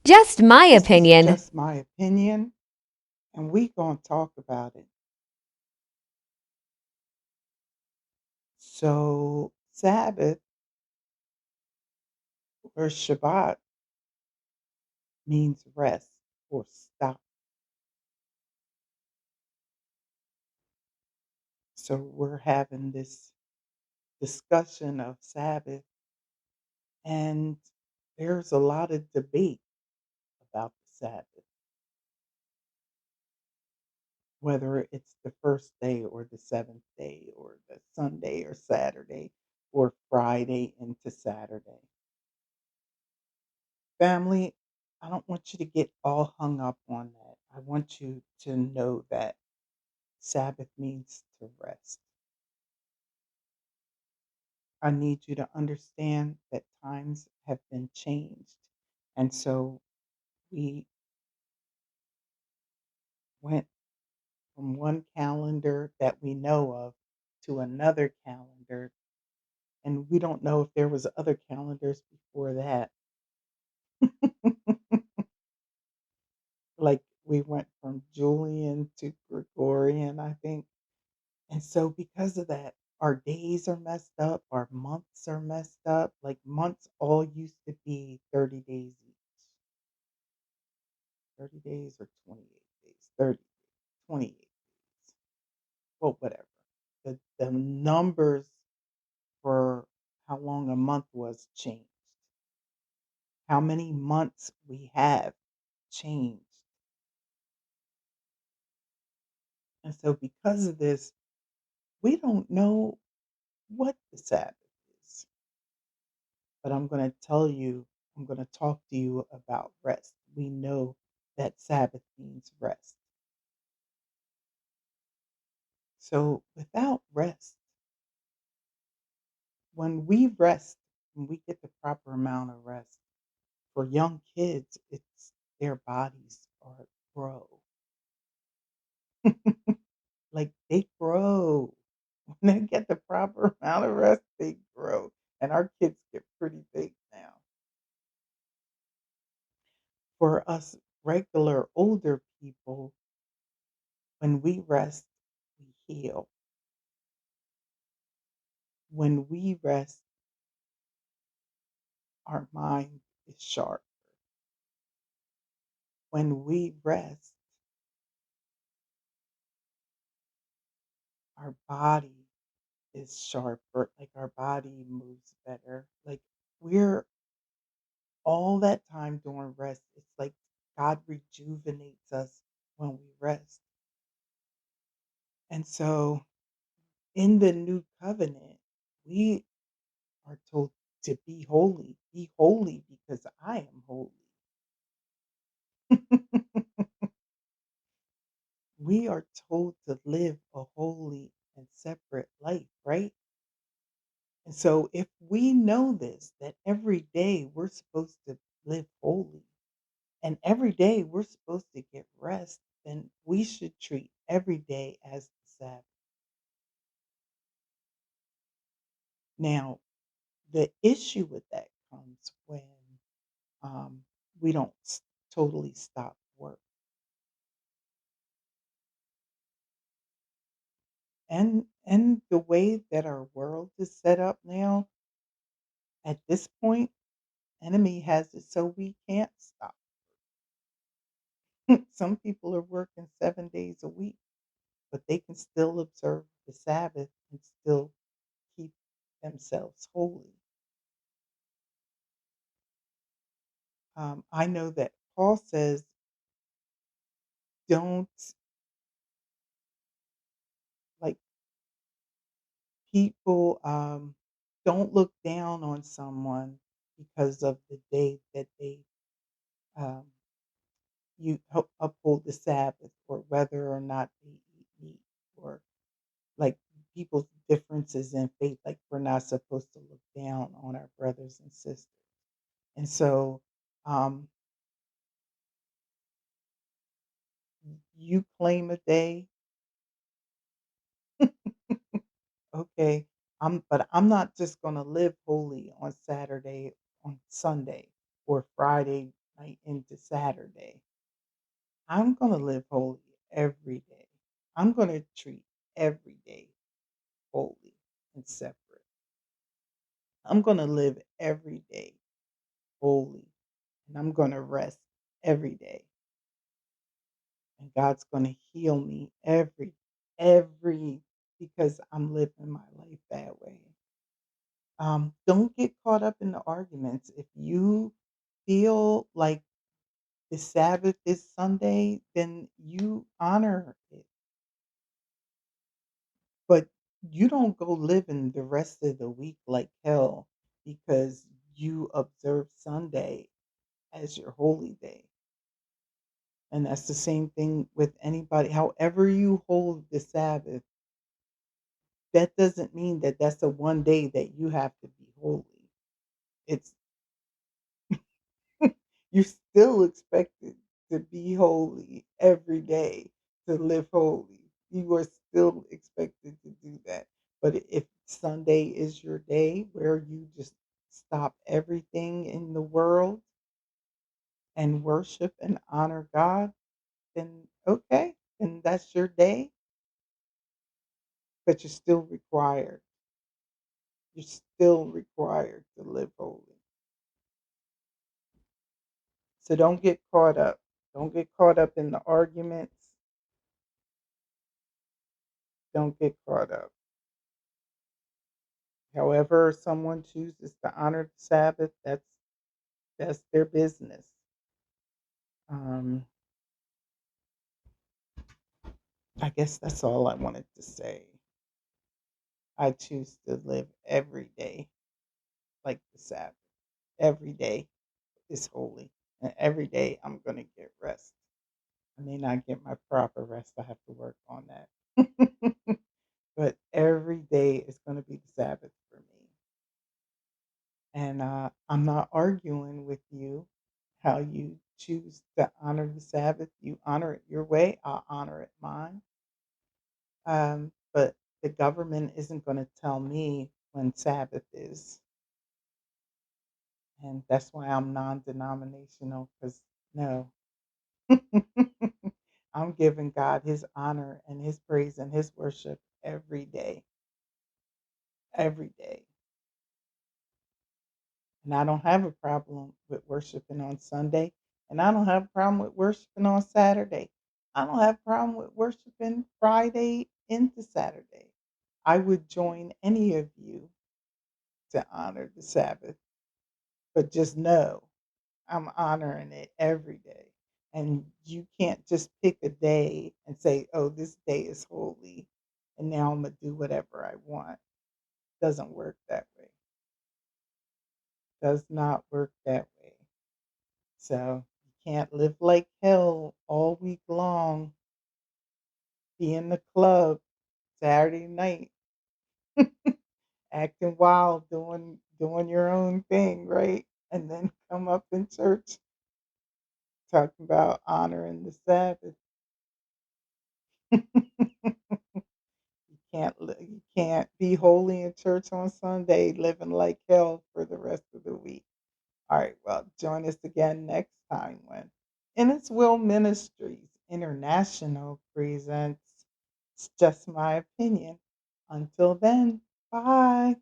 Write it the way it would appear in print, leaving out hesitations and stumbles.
Just my This is opinion. just my opinion, and we gonna talk about it. So, Sabbath or Shabbat means rest or stop. So, we're having this discussion of Sabbath, and there's a lot of debate about the Sabbath, whether it's the first day or the seventh day or the Sunday or Saturday or Friday into Saturday. Family, I don't want you to get all hung up on that. I want you to know that Sabbath means to rest. I need you to understand that times have been changed. And so we went from one calendar that we know of to another calendar. And we don't know if there was other calendars before that. Like we went from Julian to Gregorian, I think. And so because of that, our days are messed up, our months are messed up. Like months all used to be 30 days each. 30 days or 28 days. 30, 28 days. Well, whatever. The numbers for how long a month was changed. How many months we have changed. And so because of this, we don't know what the Sabbath is. But I'm going to tell you, I'm going to talk to you about rest. We know that Sabbath means rest. So without rest, when we rest, when we get the proper amount of rest, for young kids, it's their bodies are grow. Like they grow. When they get the proper amount of rest, they grow. And our kids get pretty big now. For us regular older people, when we rest, we heal. When we rest, our mind is sharp. When we rest, our body is sharper. Like our body moves better. Like we're all that time during rest. It's like God rejuvenates us when we rest. And so in the new covenant, we are told to be holy. Be holy because I am holy. We are told to live a holy and separate life, right? And so if we know this, that every day we're supposed to live holy and every day we're supposed to get rest, then we should treat every day as the Sabbath. Now, the issue with that comes when um, we don't totally stop work. And the way that our world is set up now, at this point, enemy has it so we can't stop. Some people are working 7 days a week, but they can still observe the Sabbath and still keep themselves holy. I know that Paul says, don't like people, don't look down on someone because of the day that they um, uphold the Sabbath or whether or not they eat meat or like people's differences in faith. Like we're not supposed to look down on our brothers and sisters. And so um, you claim a day, okay. But I'm not just gonna live holy on Saturday, on Sunday, or Friday night into Saturday. I'm going to live holy every day. I'm going to treat every day holy and separate. I'm going to live every day holy, and I'm going to rest every day. And God's going to heal me every, because I'm living my life that way. Don't get caught up in the arguments. If you feel like the Sabbath is Sunday, then you honor it. But you don't go living the rest of the week like hell because you observe Sunday as your holy day. And that's the same thing with anybody. However, you hold the Sabbath, that doesn't mean that that's the one day that you have to be holy. It's you're still expected to be holy every day, to live holy. You are still expected to do that. But if Sunday is your day where you just stop everything in the world and worship and honor God, then okay, then that's your day, but you're still required. You're still required to live holy. So don't get caught up. Don't get caught up in the arguments. Don't get caught up. However, someone chooses to honor the Sabbath, that's their business. Um, I guess that's all I wanted to say. I choose to live every day like the Sabbath. Every day is holy, and every day I'm going to get rest. I may not get my proper rest. I have to work on that. But every day is going to be the Sabbath for me. And I'm not arguing with you how you choose to honor the Sabbath. You honor it your way, I'll honor it mine. But the government isn't going to tell me when Sabbath is. And that's why I'm non denominational, because no, I'm giving God his honor and his praise and his worship every day, every day. And I don't have a problem with worshiping on Sunday. And I don't have a problem with worshiping on Saturday. I don't have a problem with worshiping Friday into Saturday. I would join any of you to honor the Sabbath. But just know I'm honoring it every day. And you can't just pick a day and say, oh, this day is holy. And now I'm going to do whatever I want. Doesn't work that way. Does not work that way. So you can't live like hell all week long. Be in the club Saturday night, acting wild, doing your own thing, right? And then come up in church talking about honoring the Sabbath. You can't be holy in church on Sunday, living like hell for the rest of the week. All right, well, join us again next time when In Its Will Ministries International presents It's Just My Opinion. Until then, bye.